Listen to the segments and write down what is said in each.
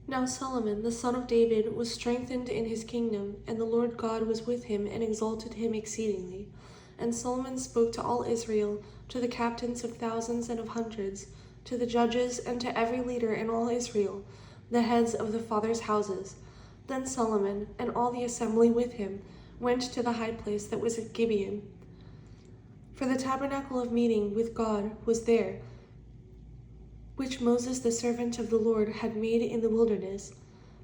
Now Solomon the son of David was strengthened in his kingdom, and the Lord God was with him and exalted him exceedingly. And Solomon spoke to all Israel, to the captains of thousands and of hundreds, to the judges, and to every leader in all Israel, the heads of the fathers' houses. Then Solomon and all the assembly with him went to the high place that was at Gibeon. For the tabernacle of meeting with God was there, which Moses the servant of the Lord had made in the wilderness.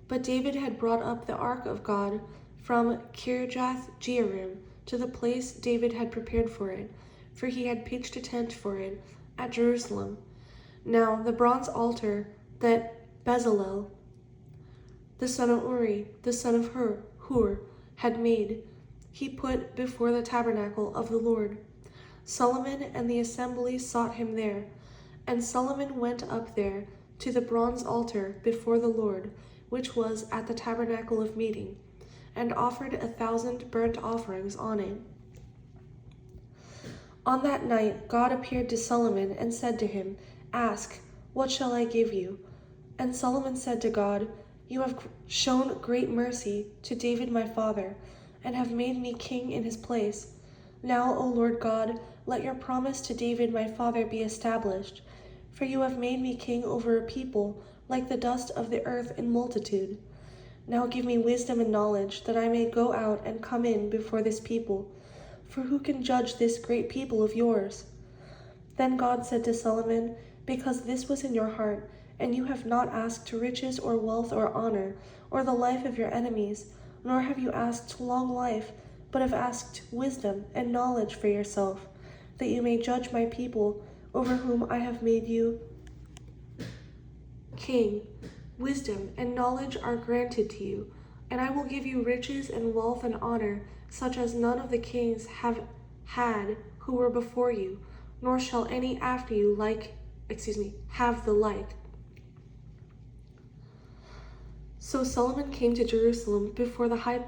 But David had brought up the ark of God from Kirjath-jearim to the place David had prepared for it, for he had pitched a tent for it at Jerusalem. Now the bronze altar that Bezalel, the son of Uri, the son of Hur, had made, he put before the tabernacle of the Lord. Solomon and the assembly sought him there. And Solomon went up there to the bronze altar before the Lord, which was at the tabernacle of meeting, and offered 1,000 burnt offerings on it. On that night God appeared to Solomon and said to him, "Ask, what shall I give you?" And Solomon said to God, "You have shown great mercy to David my father, and have made me king in his place. Now, O Lord God, let your promise to David my father be established. For you have made me king over a people like the dust of the earth in multitude. Now give me wisdom and knowledge, that I may go out and come in before this people. For who can judge this great people of yours?" Then God said to Solomon, "Because this was in your heart, and you have not asked riches or wealth or honor, or the life of your enemies, nor have you asked long life, but have asked wisdom and knowledge for yourself, that you may judge my people, over whom I have made you king. Wisdom and knowledge are granted to you, and I will give you riches and wealth and honor, such as none of the kings have had who were before you, nor shall any after you have the like." So Solomon came to Jerusalem from the high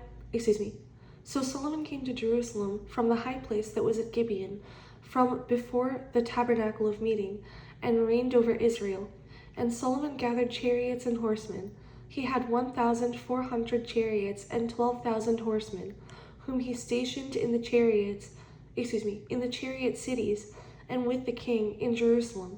place that was at Gibeon, from before the tabernacle of meeting, and reigned over Israel. And Solomon gathered chariots and horsemen. He had 1,400 chariots and 12,000 horsemen, whom he stationed in the chariot cities, and with the king in Jerusalem.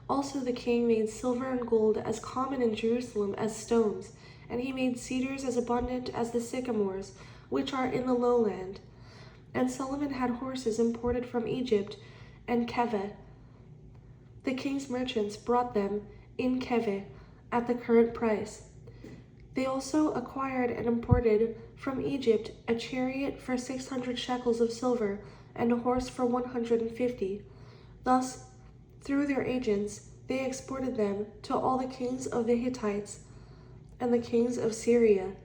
Also the king made silver and gold as common in Jerusalem as stones, and he made cedars as abundant as the sycamores, which are in the lowland. And Solomon had horses imported from Egypt and Keveh. The king's merchants brought them in Keveh at the current price. They also acquired and imported from Egypt a chariot for 600 shekels of silver, and a horse for 150. Thus, through their agents, they exported them to all the kings of the Hittites and the kings of Syria,